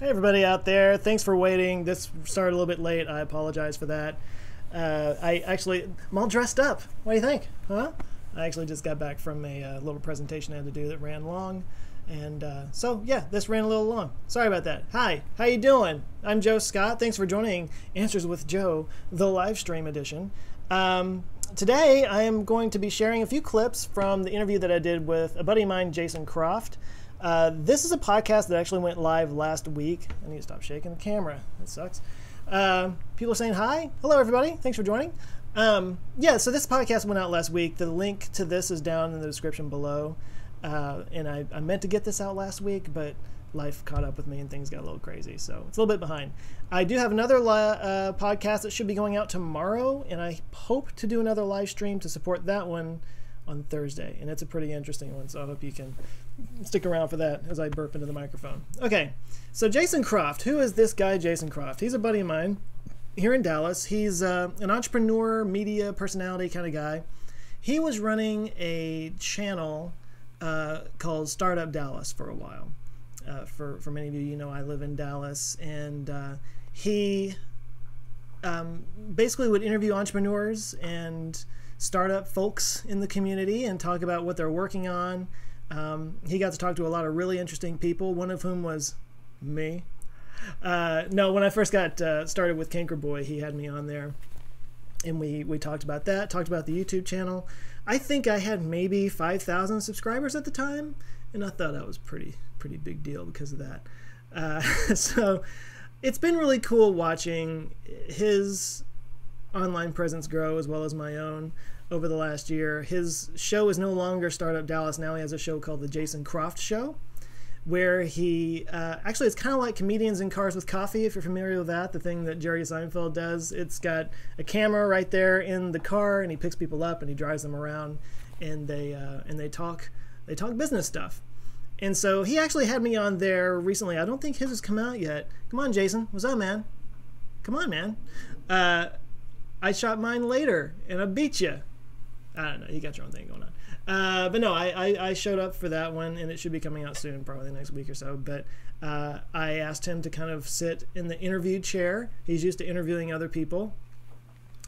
Hey everybody out there, thanks for waiting. This started a little bit late, I apologize for that. I'm all dressed up. What do you think? Huh? I actually just got back from a little presentation I had to do that ran long. And so yeah, this ran a little long. Sorry about that. Hi, how you doing? I'm Joe Scott. Thanks for joining Answers with Joe, the live stream edition. Today I am going to be sharing a few clips from the interview that I did with a buddy of mine, Jason Croft. This is a podcast that actually went live last week. I need to stop shaking the camera. That sucks. People are saying hi. Hello, everybody. Thanks for joining. Yeah, so this podcast went out last week. The link to this is down in the description below. And I meant to get this out last week, but life caught up with me and things got a little crazy. So it's a little bit behind. I do have another podcast that should be going out tomorrow, and I hope to do another live stream to support that one on Thursday. And it's a pretty interesting one, so I hope you can stick around for that as I burp into the microphone. Okay, so Jason Croft. Who is this guy, Jason Croft? He's a buddy of mine here in Dallas. He's an entrepreneur, media personality kind of guy. He was running a channel called Startup Dallas for a while. For many of you, you know I live in Dallas, and he basically would interview entrepreneurs and startup folks in the community and talk about what they're working on. He got to talk to a lot of really interesting people, one of whom was me. No, when I first got started with Canker Boy, he had me on there, and we talked about that, talked about the YouTube channel. I think I had maybe 5,000 subscribers at the time, and I thought that was pretty big deal because of that. So it's been really cool watching his online presence grow as well as my own over the last year. His show is no longer Startup Dallas. Now he has a show called The Jason Croft Show, where he actually, it's kind of like Comedians in Cars with Coffee, if you're familiar with that, the thing that Jerry Seinfeld does. It's got a camera right there in the car, and he picks people up and he drives them around, and they talk business stuff. And so he actually had me on there recently. I don't think his has come out yet. Come on, Jason. What's up, man? Come on, man. I shot mine later, and I beat you. I don't know. You got your own thing going on. But no, I showed up for that one, and it should be coming out soon, probably the next week or so. But I asked him to kind of sit in the interview chair. He's used to interviewing other people.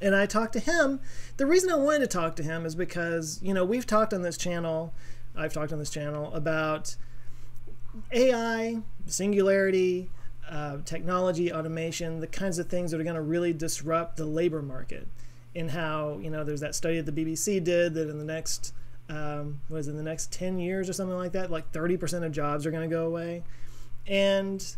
And I talked to him. The reason I wanted to talk to him is because, you know, we've talked on this channel, I've talked on this channel about AI, singularity, technology, automation, the kinds of things that are going to really disrupt the labor market. And how, you know, there's that study that the BBC did that in the next, in the next 10 years or something like that, like 30% of jobs are going to go away. And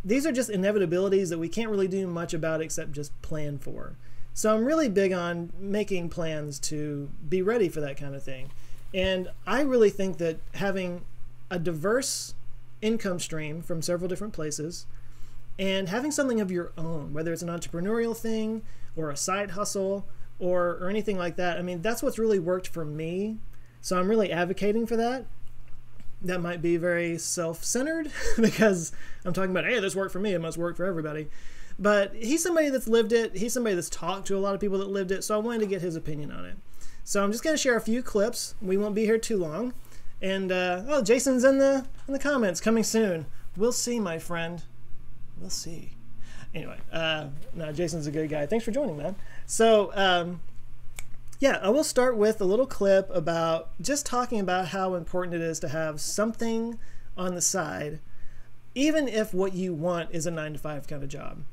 these are just inevitabilities that we can't really do much about except just plan for. So I'm really big on making plans to be ready for that kind of thing. And I really think that having a diverse income stream from several different places and having something of your own, whether it's an entrepreneurial thing or a side hustle or anything like that, I mean, that's what's really worked for me. So I'm really advocating for that. That might be very self-centered because I'm talking about, hey, this worked for me, it must work for everybody. But he's somebody that's lived it. He's somebody that's talked to a lot of people that lived it. So I wanted to get his opinion on it. So I'm just going to share a few clips. We won't be here too long. And, oh, Jason's in the comments, coming soon. We'll see, my friend. We'll see. Anyway, no, Jason's a good guy. Thanks for joining, man. So, yeah, I will start with a little clip about just talking about how important it is to have something on the side, even if what you want is a 9-to-5 kind of job.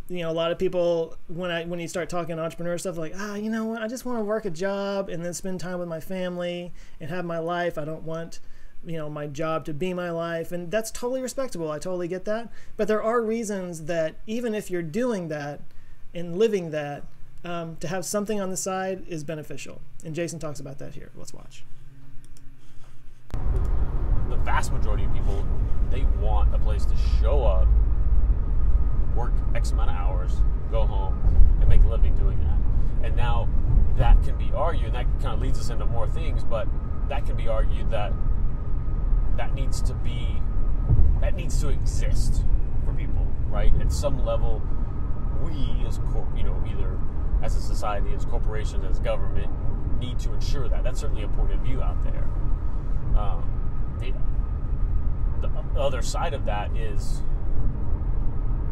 You know, a lot of people, when you start talking entrepreneur stuff, like, you know what, I just want to work a job and then spend time with my family and have my life. I don't want, you know, my job to be my life. And that's totally respectable. I totally get that. But there are reasons that even if you're doing that and living that, to have something on the side is beneficial. And Jason talks about that here. Let's watch. The vast majority of people, they want a place to show up, work X amount of hours, go home, and make a living doing that. And now that can be argued, and that kind of leads us into more things, but that can be argued that that needs to exist for people, right? At some level, we as either as a society, as corporations, as government, need to ensure that. That's certainly a point of view out there. the other side of that is,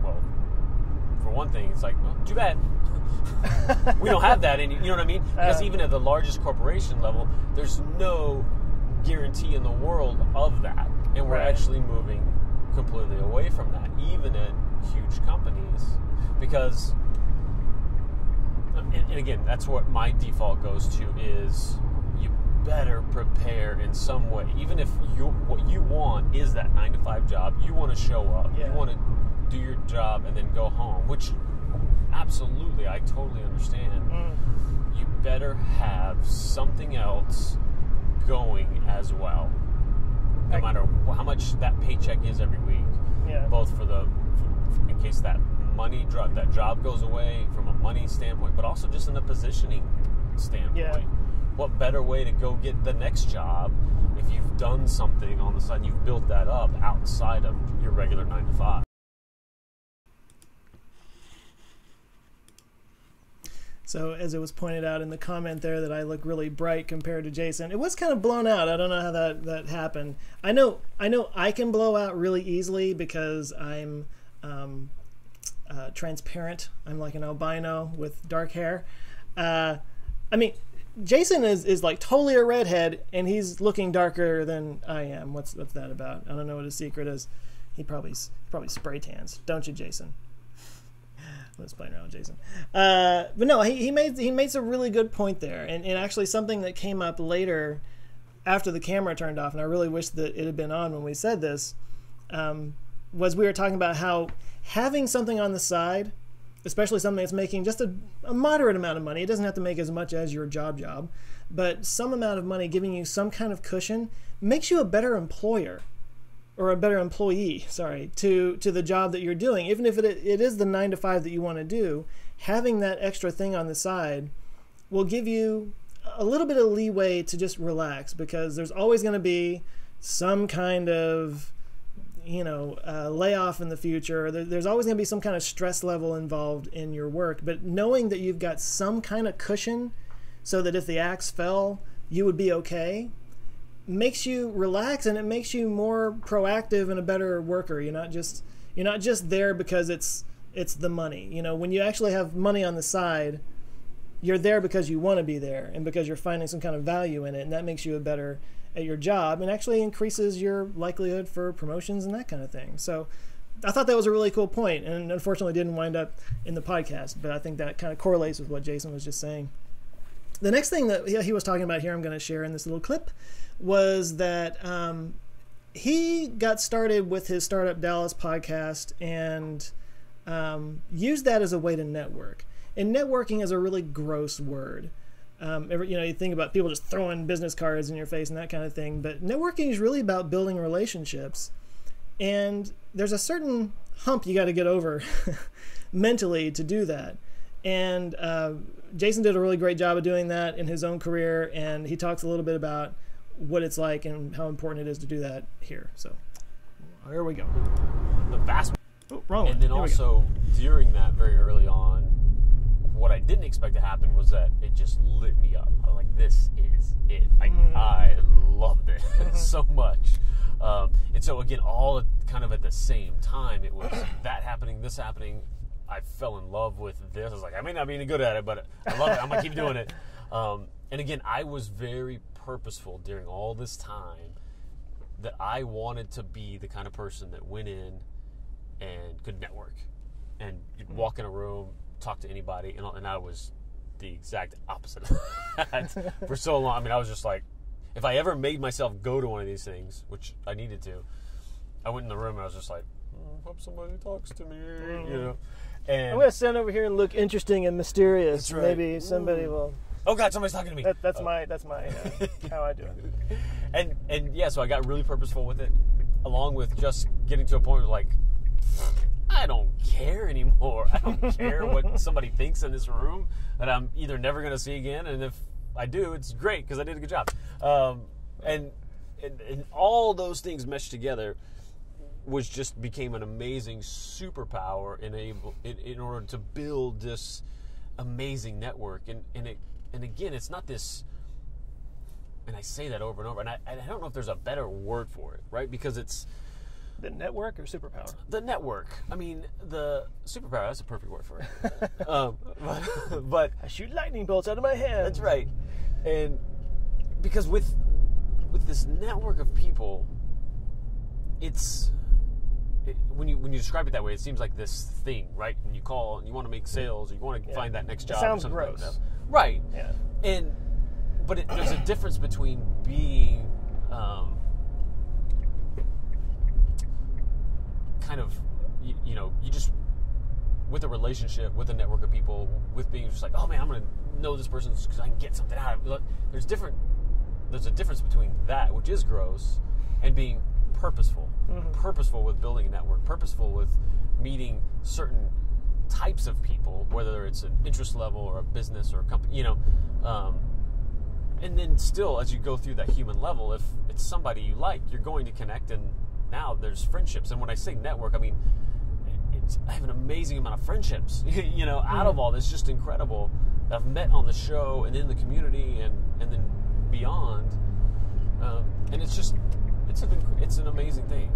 well, for one thing, it's like, well, too bad. We don't have that, and you know what I mean? Because even at the largest corporation level, there's no guarantee in the world of that, and we're actually moving completely away from that, even at huge companies, because, and again, that's what my default goes to is you better prepare in some way, even if what you want is that 9-to-5 job. You want to show up, you want to do your job and then go home, which absolutely I totally understand. You better have something else going as well, no matter how much that paycheck is every week. Both for in case that that job goes away from a money standpoint, but also just in a positioning standpoint. What better way to go get the next job if you've done something on the side, you've built that up outside of your regular 9-to-5. So as it was pointed out in the comment there that I look really bright compared to Jason, it was kind of blown out. I don't know how that happened. I know I can blow out really easily because I'm transparent. I'm like an albino with dark hair. I mean, Jason is like totally a redhead, and he's looking darker than I am. What's that about? I don't know what his secret is. He probably spray tans, don't you, Jason? I was playing around with Jason. But no, he made some really good point there, and actually something that came up later after the camera turned off, and I really wish that it had been on when we said this, was we were talking about how having something on the side, especially something that's making just a moderate amount of money, it doesn't have to make as much as your job, but some amount of money giving you some kind of cushion makes you a better employer, or a better employee, to the job that you're doing. Even if it is the 9-to-5 that you want to do, having that extra thing on the side will give you a little bit of leeway to just relax, because there's always going to be some kind of layoff in the future. There's always going to be some kind of stress level involved in your work, but knowing that you've got some kind of cushion so that if the axe fell, you would be okay, makes you relax, and it makes you more proactive and a better worker. You're not just there because it's the money. When you actually have money on the side, you're there because you want to be there and because you're finding some kind of value in it, and that makes you a better at your job and actually increases your likelihood for promotions and that kind of thing. So I thought that was a really cool point, and unfortunately didn't wind up in the podcast, but I think that kind of correlates with what Jason was just saying. The next thing that he was talking about here, I'm going to share in this little clip, was that he got started with his Startup Dallas podcast and used that as a way to network. And networking is a really gross word. You think about people just throwing business cards in your face and that kind of thing, but networking is really about building relationships. And there's a certain hump you got to get over mentally to do that. And Jason did a really great job of doing that in his own career, and he talks a little bit about what it's like and how important it is to do that here. So here we go. The vast wrong one. And then also during that, very early on, what I didn't expect to happen was that it just lit me up. I was like, this is it. I loved it so much. And so again, all kind of at the same time, it was that happening, this happening. I fell in love with this. I was like, I may not be any good at it, but I love it. I'm going to keep doing it. And again, I was very purposeful during all this time that I wanted to be the kind of person that went in and could network. And you'd walk in a room, talk to anybody, and I was the exact opposite of that for so long. I mean, I was just like, if I ever made myself go to one of these things, which I needed to, I went in the room and I was just like, hope somebody talks to me, And I'm going to stand over here and look interesting and mysterious. That's right. Maybe somebody will. Oh God, somebody's talking to me. That's my how I do it. And yeah, so I got really purposeful with it, along with just getting to a point where like, I don't care anymore. I don't care what somebody thinks in this room that I'm either never going to see again, and if I do, it's great because I did a good job. And all those things meshed together became an amazing superpower in order to build this amazing network. And again, it's not this, and I say that over and over, and I don't know if there's a better word for it, right? Because it's The network or superpower? The network. I mean, the superpower, that's a perfect word for it. But I shoot lightning bolts out of my hand. That's right. And because with this network of people, when you describe it that way, it seems like this thing, right? And you call and you want to make sales, or you want to find that next job. It sounds or something gross. Like that. Right. Yeah. But there's a difference between being kind of, you just, with a relationship, with a network of people, with being just like, oh man, I'm going to know this person because I can get something out of it. There's a difference between that, which is gross, and being purposeful. Mm-hmm. Purposeful with building a network, purposeful with meeting certain types of people, whether it's an interest level or a business or a company, and then still, as you go through that human level, if it's somebody you like, you're going to connect, and now there's friendships. And when I say network, I mean, I have an amazing amount of friendships, out of all this, just incredible, that I've met on the show and in the community and then beyond. And it's an amazing thing.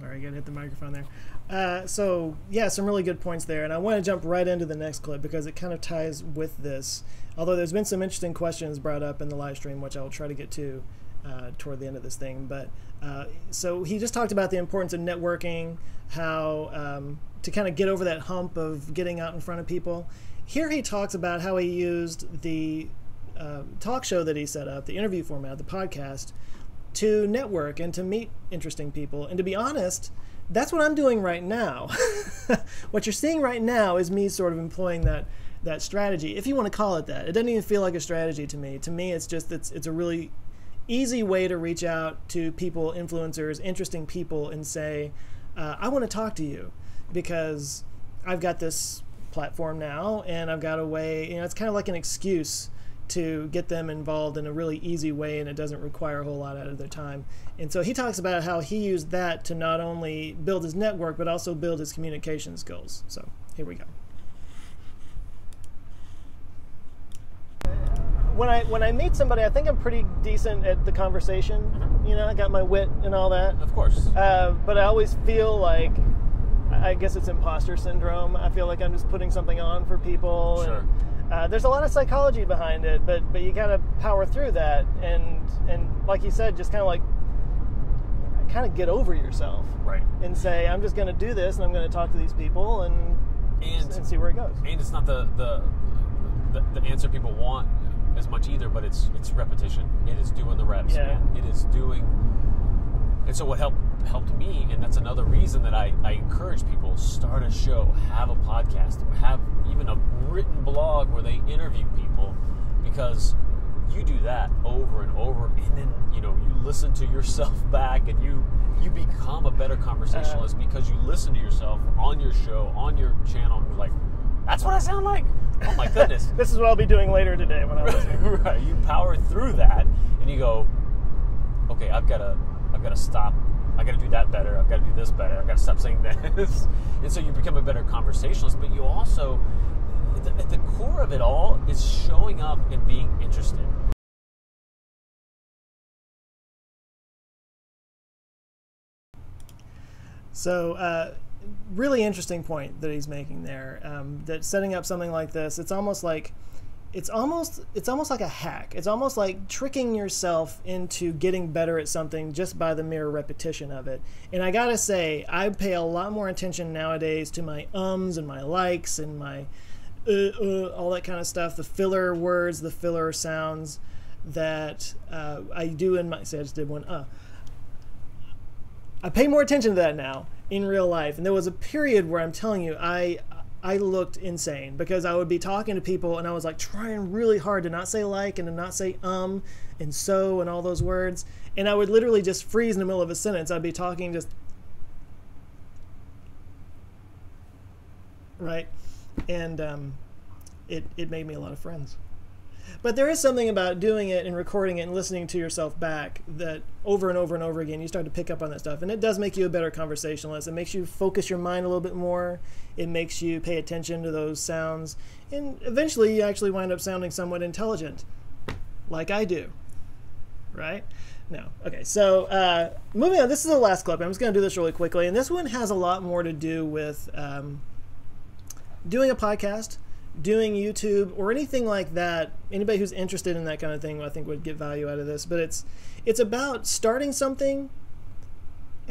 Sorry, I gotta hit the microphone there. So yeah, some really good points there, and I want to jump right into the next clip because it kind of ties with this. Although there's been some interesting questions brought up in the live stream, which I will try to get to toward the end of this thing. But so he just talked about the importance of networking, how to kind of get over that hump of getting out in front of people. Here he talks about how he used the talk show that he set up, the interview format, the podcast, to network and to meet interesting people. And to be honest, that's what I'm doing right now. What you're seeing right now is me sort of employing that strategy, if you want to call it that. It doesn't even feel like a strategy to me. To me, it's just it's a really easy way to reach out to people, influencers, interesting people, and say, I want to talk to you because I've got this platform now and I've got a way, it's kind of like an excuse to get them involved in a really easy way, and it doesn't require a whole lot out of their time. And so he talks about how he used that to not only build his network, but also build his communication skills. So here we go. When I meet somebody, I think I'm pretty decent at the conversation. Mm-hmm. I got my wit and all that. Of course. But I always feel like, I guess it's imposter syndrome. I feel like I'm just putting something on for people. Sure. And, there's a lot of psychology behind it, but you gotta power through that, and like you said, just kind of get over yourself, right? And say, I'm just gonna do this, and I'm gonna talk to these people, and see where it goes. And it's not the answer people want as much either, but it's repetition. It is doing the reps, man. It is doing. And so what helped me, and that's another reason that I encourage people, start a show, have a podcast, have even a written blog where they interview people, because you do that over and over, and then you listen to yourself back, and you become a better conversationalist because you listen to yourself on your show, on your channel, and you're like, that's what I sound like? Oh my goodness. This is what I'll be doing later today when I'm listening. Right. You power through that, and you go, okay, I've got to stop. I got to do that better. I've got to do this better. I've got to stop saying this. And so you become a better conversationalist, but you also, at the core of it all, is showing up and being interested. So, really interesting point that he's making there. That setting up something like this, it's almost like a hack. It's almost like tricking yourself into getting better at something just by the mere repetition of it. And I gotta say, I pay a lot more attention nowadays to my ums and my likes and my all that kind of stuff, the filler words, the filler sounds that I do in my, say I just did one, I pay more attention to that now in real life. And there was a period where I'm telling you, I looked insane because I would be talking to people and I was like trying really hard to not say like and to not say and so and all those words. And I would literally just freeze in the middle of a sentence. I'd be talking just, right? And it made me a lot of friends. But there is something about doing it and recording it and listening to yourself back that over and over and over again, you start to pick up on that stuff. And it does make you a better conversationalist. It makes you focus your mind a little bit more. It makes you pay attention to those sounds. And eventually you actually wind up sounding somewhat intelligent. like I do, right? No. Okay, so moving on. This is the last clip. I'm just going to do this really quickly, and this one has a lot more to do with doing a podcast, doing YouTube, or anything like that. Anybody who's interested in that kind of thing, I think, would get value out of this. But it's about starting something.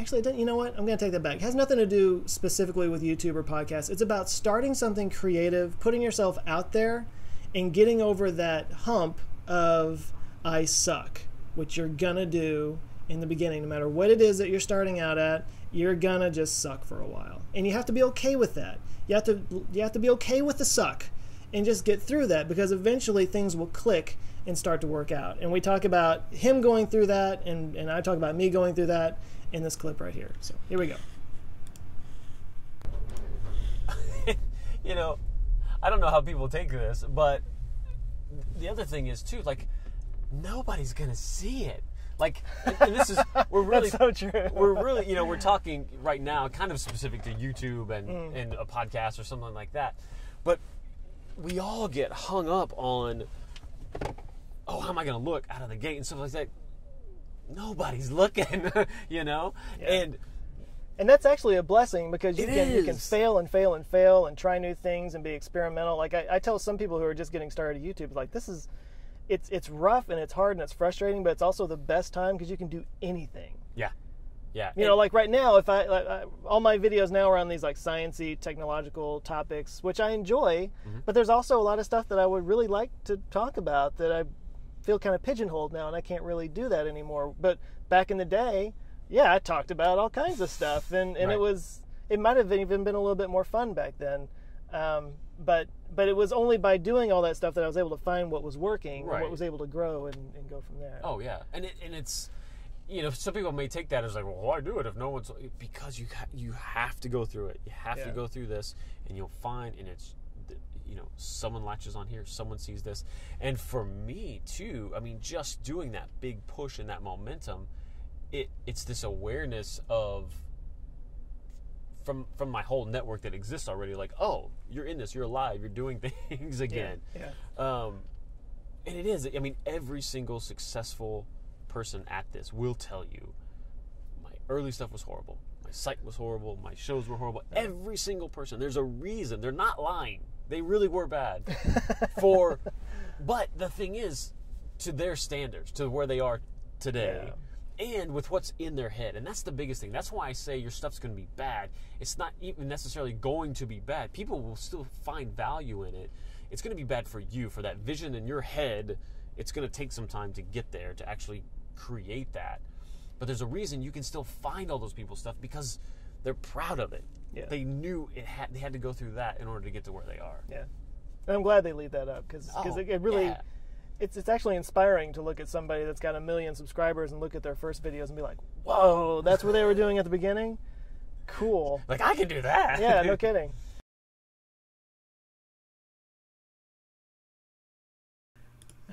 Actually, you know what? I'm going to take that back. It has nothing to do specifically with YouTube or podcasts. It's about starting something creative, putting yourself out there, and getting over that hump of I suck, which you're going to do in the beginning. No matter what it is that you're starting out at, you're going to just suck for a while. And you have to be okay with that. You have to be okay with the suck and just get through that, because eventually things will click and start to work out. And we talk about him going through that, and I talk about me going through that in this clip right here. So here we go. You know, I don't know how people take this, but the other thing is too, like, nobody's gonna see it. Like, and this is, we're really, that's so true. We're really, you know, we're talking right now kind of specific to YouTube and a podcast or something like that. But we all get hung up on, oh, how am I gonna look out of the gate and stuff like that. Nobody's looking, you know? Yeah. And that's actually a blessing, because you can fail and fail and fail and try new things and be experimental. Like I tell some people who are just getting started at YouTube, like, this is, it's rough and it's hard and it's frustrating, but it's also the best time because you can do anything. Yeah. Yeah. You know, like right now, if I all my videos now are on these like sciencey, technological topics, which I enjoy, but there's also a lot of stuff that I would really like to talk about that I feel kind of pigeonholed now, and I can't really do that anymore. But back in the day, yeah, I talked about all kinds of stuff, and right. It might have even been a little bit more fun back then. But it was only by doing all that stuff that I was able to find what was working, right, and what was able to grow and go from there. Oh yeah, and it's, you know, some people may take that as like, well, why do it if no one's, because you have to go through it. You have to go through this, and you'll find, and it's, you know, someone latches on here, someone sees this. And for me too, I mean, just doing that big push and that momentum, it's this awareness of, from my whole network that exists already, like, oh, you're in this, you're alive, you're doing things again. Yeah. And it is, I mean, every single successful person at this will tell you, my early stuff was horrible, my site was horrible, my shows were horrible. Yeah. Every single person, there's a reason. They're not lying. They really were bad. But the thing is, to their standards, to where they are today, and with what's in their head. And that's the biggest thing. That's why I say your stuff's going to be bad. It's not even necessarily going to be bad. People will still find value in it. It's going to be bad for you, for that vision in your head. It's going to take some time to get there, to actually create that. But there's a reason you can still find all those people's stuff, because they're proud of it. Yeah. They knew they had to go through that in order to get to where they are. Yeah, and I'm glad they leave that up, because it really, it's actually inspiring to look at somebody that's got 1 million subscribers and look at their first videos and be like, whoa, that's what they were doing at the beginning? Cool. Like, I can do that. Yeah, no kidding.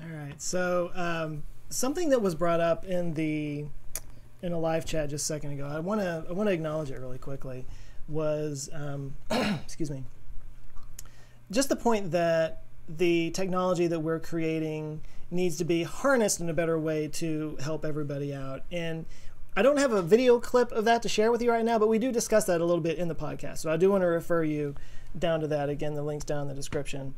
All right, so something that was brought up in a live chat just a second ago, I want to acknowledge it really quickly, was excuse me, just the point that the technology that we're creating needs to be harnessed in a better way to help everybody out. And I don't have a video clip of that to share with you right now, but we do discuss that a little bit in the podcast. So I do want to refer you down to that. Again, the link's down in the description.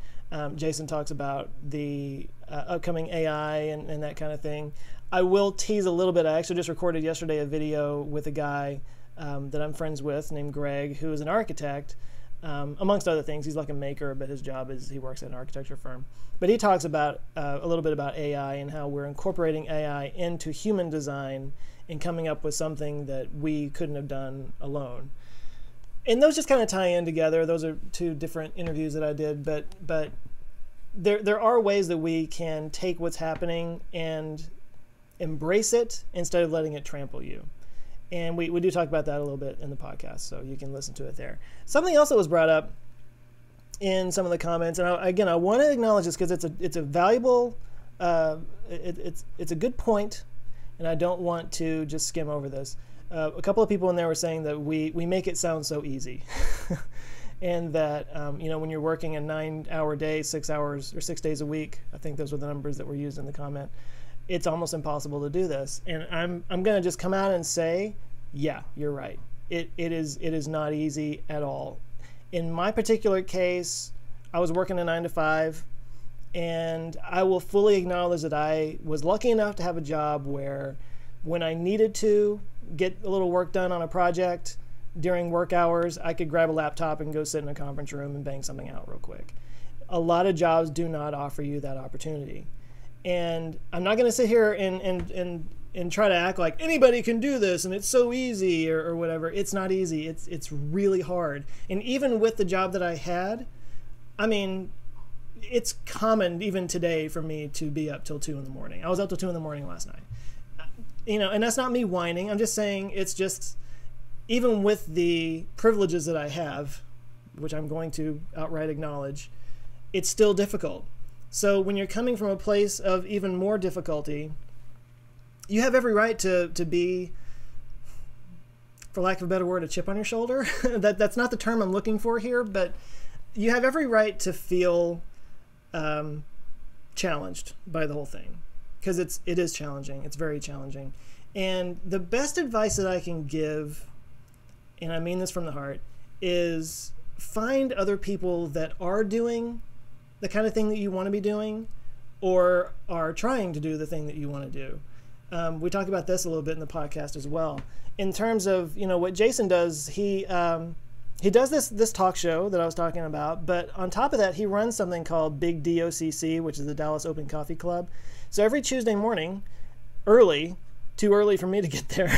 Jason talks about the upcoming AI and that kind of thing. I will tease a little bit. I actually just recorded yesterday a video with a guy that I'm friends with named Greg, who is an architect, amongst other things. He's like a maker, but his job is he works at an architecture firm. But he talks about a little bit about AI and how we're incorporating AI into human design and coming up with something that we couldn't have done alone. And those just kind of tie in together. Those are two different interviews that I did, but there are ways that we can take what's happening and embrace it instead of letting it trample you. And we do talk about that a little bit in the podcast, so you can listen to it there. Something else that was brought up in some of the comments, and again, I want to acknowledge this because it's a valuable, it's a good point, and I don't want to just skim over this. A couple of people in there were saying that we make it sound so easy. and that when you're working a 9-hour day, 6 hours or 6 days a week, I think those were the numbers that were used in the comment, it's almost impossible to do this. And I'm going to just come out and say, yeah, you're right. It is not easy at all. In my particular case, I was working a 9 to 5, and I will fully acknowledge that I was lucky enough to have a job where when I needed to get a little work done on a project during work hours, I could grab a laptop and go sit in a conference room and bang something out real quick. A lot of jobs do not offer you that opportunity. And I'm not going to sit here and try to act like anybody can do this and it's so easy or whatever. It's not easy. It's really hard. And even with the job that I had, I mean, it's common even today for me to be up till 2 in the morning. I was up till 2 in the morning last night. And that's not me whining. I'm just saying it's just, even with the privileges that I have, which I'm going to outright acknowledge, it's still difficult. So when you're coming from a place of even more difficulty, you have every right to be, for lack of a better word, a chip on your shoulder. That's not the term I'm looking for here, but you have every right to feel challenged by the whole thing, because it is challenging. It's very challenging. And the best advice that I can give, and I mean this from the heart, is find other people that are doing the kind of thing that you want to be doing or are trying to do the thing that you want to do. We talk about this a little bit in the podcast as well. In terms of, what Jason does, he does this talk show that I was talking about, but on top of that, he runs something called Big DOCC, which is the Dallas Open Coffee Club. So every Tuesday morning, too early for me to get there,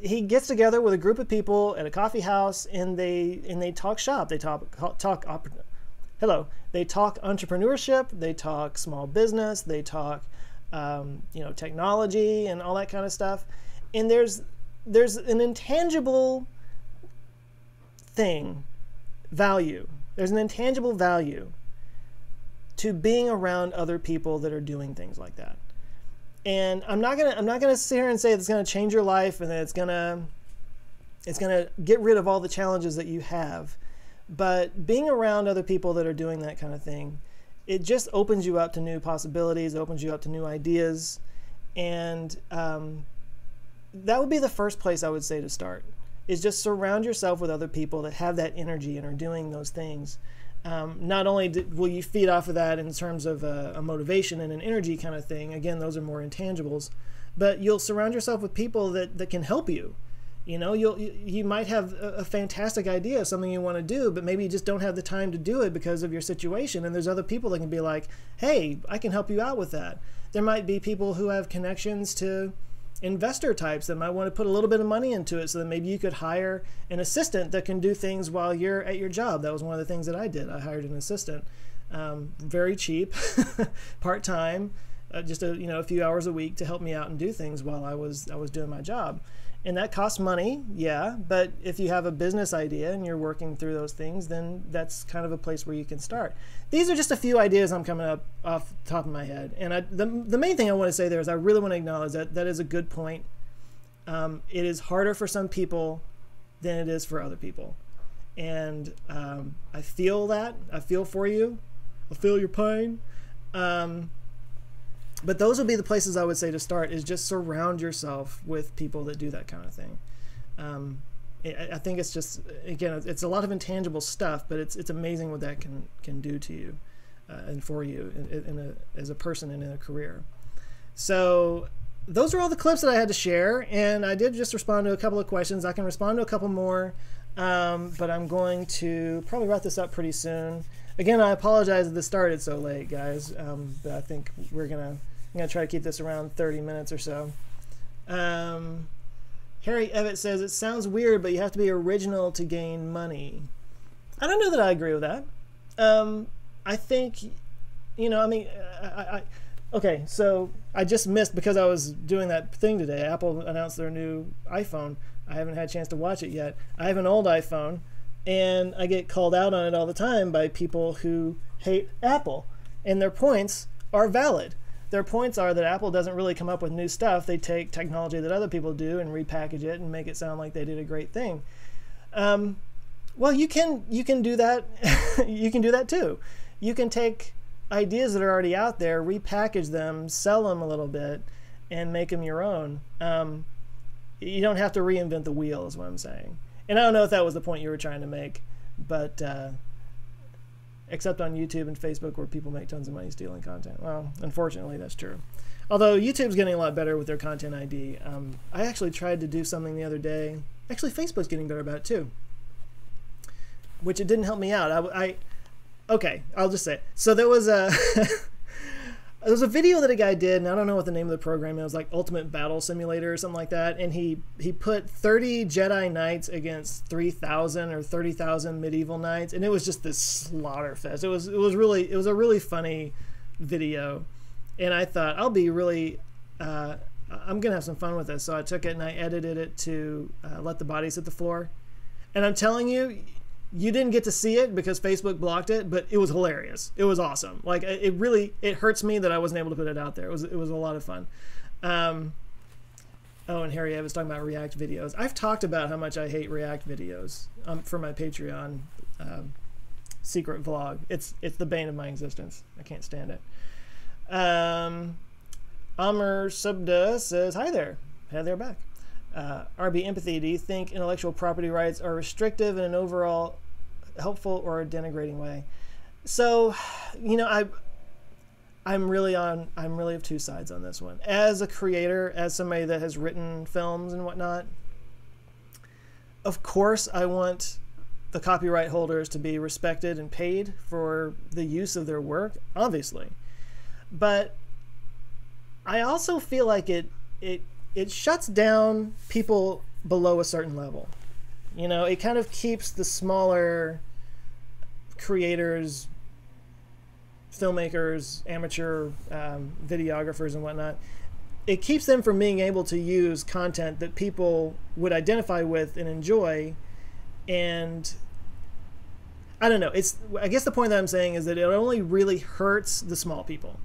he gets together with a group of people at a coffee house, and they talk shop. They talk entrepreneurship. They talk small business. They talk technology and all that kind of stuff. And there's an intangible value. There's an intangible value to being around other people that are doing things like that. And I'm not gonna sit here and say it's gonna change your life and that it's gonna get rid of all the challenges that you have. But being around other people that are doing that kind of thing, it just opens you up to new possibilities, opens you up to new ideas, and that would be the first place I would say to start, is just surround yourself with other people that have that energy and are doing those things. Not only will you feed off of that in terms of a motivation and an energy kind of thing, again, those are more intangibles, but you'll surround yourself with people that can help you. You might have a fantastic idea of something you want to do, but maybe you just don't have the time to do it because of your situation. And there's other people that can be like, hey, I can help you out with that. There might be people who have connections to investor types that might want to put a little bit of money into it, so that maybe you could hire an assistant that can do things while you're at your job. That was one of the things that I did. I hired an assistant, very cheap, part-time, just a few hours a week to help me out and do things while I was doing my job. And that costs money, yeah, but if you have a business idea and you're working through those things, then that's kind of a place where you can start. These are just a few ideas I'm coming up off the top of my head. And the main thing I want to say there is I really want to acknowledge that is a good point. It is harder for some people than it is for other people. And I feel that. I feel for you. I feel your pain. But those would be the places I would say to start, is just surround yourself with people that do that kind of thing. I think it's just, again, it's a lot of intangible stuff, but it's amazing what that can do to you and for you as a person and in a career. So those are all the clips that I had to share, and I did just respond to a couple of questions. I can respond to a couple more, but I'm going to probably wrap this up pretty soon. Again, I apologize that this started so late, guys, but I think I'm gonna try to keep this around 30 minutes or so. Harry Evett says, it sounds weird, but you have to be original to gain money. I don't know that I agree with that. I think, okay, so I just missed, because I was doing that thing today. Apple announced their new iPhone. I haven't had a chance to watch it yet. I have an old iPhone, and I get called out on it all the time by people who hate Apple, and their points are valid. Their points are that Apple doesn't really come up with new stuff. They take technology that other people do and repackage it and make it sound like they did a great thing. Well, you can do that. You can do that too. You can take ideas that are already out there, repackage them, sell them a little bit, and make them your own. You don't have to reinvent the wheel, is what I'm saying. And I don't know if that was the point you were trying to make, but except on YouTube and Facebook where people make tons of money stealing content. Well, unfortunately, that's true. Although YouTube's getting a lot better with their content ID. I actually tried to do something the other day. Actually, Facebook's getting better about it too, which it didn't help me out. Okay, I'll just say it. So there was a there was a video that a guy did, and I don't know what the name of the program is. It was like Ultimate Battle Simulator or something like that. And he put 30 Jedi Knights against 3,000 or 30,000 medieval knights, and it was just this slaughter fest. It was a really funny video, and I thought I'm gonna have some fun with this. So I took it and I edited it to let the bodies hit the floor. And I'm telling you, you didn't get to see it because Facebook blocked it, but it was hilarious. It was awesome. Like it hurts me that I wasn't able to put it out there. It was a lot of fun. Oh, and Harry, I was talking about React videos. I've talked about how much I hate React videos for my Patreon secret vlog. It's the bane of my existence. I can't stand it. Amr Subda says, hi there. Hey there back. RB Empathy, do you think intellectual property rights are restrictive in an overall helpful or a denigrating way? So, I'm really of two sides on this one. As a creator, as somebody that has written films and whatnot, of course I want the copyright holders to be respected and paid for the use of their work, obviously. But I also feel like it shuts down people below a certain level. It kind of keeps the smaller creators, filmmakers, amateur videographers and whatnot, it keeps them from being able to use content that people would identify with and enjoy. And I don't know, I guess the point that I'm saying is that it only really hurts the small people.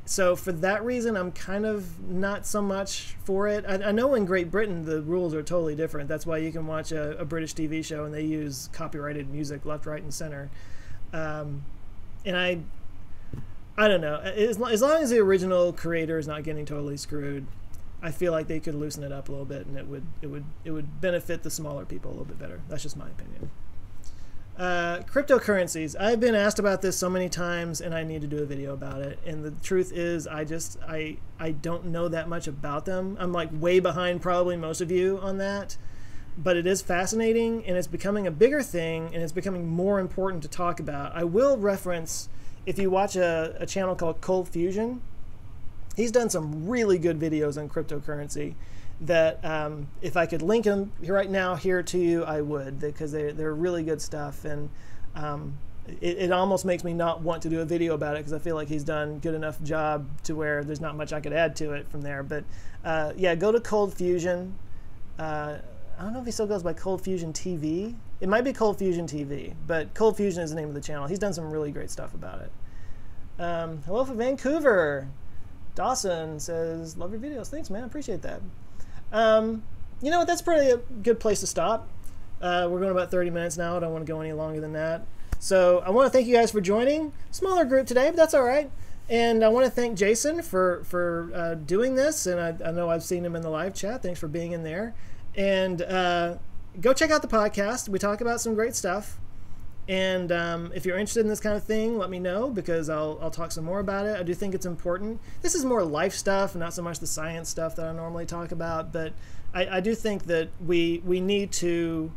So for that reason, I'm kind of not so much for it. I know in Great Britain, the rules are totally different. That's why you can watch a British TV show and they use copyrighted music left, right, and center. And I don't know. As long as the original creator is not getting totally screwed, I feel like they could loosen it up a little bit, and it would benefit the smaller people a little bit better. That's just my opinion. Cryptocurrencies. I've been asked about this so many times, and I need to do a video about it. And the truth is, I don't know that much about them. I'm like way behind probably most of you on that, but it is fascinating, and it's becoming a bigger thing, and it's becoming more important to talk about. I will reference, if you watch a channel called Cold Fusion, he's done some really good videos on cryptocurrency that if I could link them right now here to you, I would, because they're really good stuff. And it almost makes me not want to do a video about it, because I feel like he's done good enough job to where there's not much I could add to it from there. But yeah, go to Cold Fusion. I don't know if he still goes by Cold Fusion TV. It might be Cold Fusion TV, but Cold Fusion is the name of the channel. He's done some really great stuff about it. Hello from Vancouver. Dawson says, love your videos. Thanks, man. I appreciate that. You know what? That's probably a good place to stop. We're going about 30 minutes now. I don't want to go any longer than that. So I want to thank you guys for joining. Smaller group today, but that's all right. And I want to thank Jason for doing this. And I know I've seen him in the live chat. Thanks for being in there. And go check out the podcast. We talk about some great stuff. And if you're interested in this kind of thing, let me know, because I'll talk some more about it. I do think it's important. This is more life stuff, not so much the science stuff that I normally talk about. But I do think that we need to,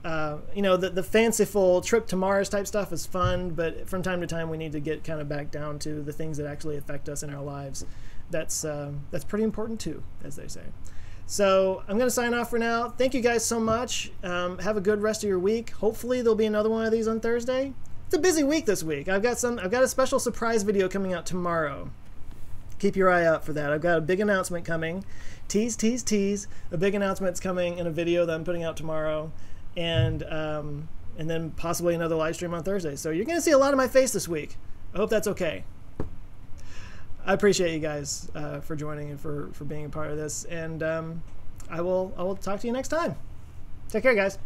the fanciful trip to Mars type stuff is fun, but from time to time we need to get kind of back down to the things that actually affect us in our lives. That's pretty important too, as they say. So I'm going to sign off for now. Thank you guys so much. Have a good rest of your week. Hopefully there'll be another one of these on Thursday. It's a busy week this week. I've got a special surprise video coming out tomorrow. Keep your eye out for that. I've got a big announcement coming. Tease, tease, tease. A big announcement's coming in a video that I'm putting out tomorrow. And then possibly another live stream on Thursday. So you're going to see a lot of my face this week. I hope that's okay. I appreciate you guys for joining and for being a part of this, and I will talk to you next time. Take care, guys.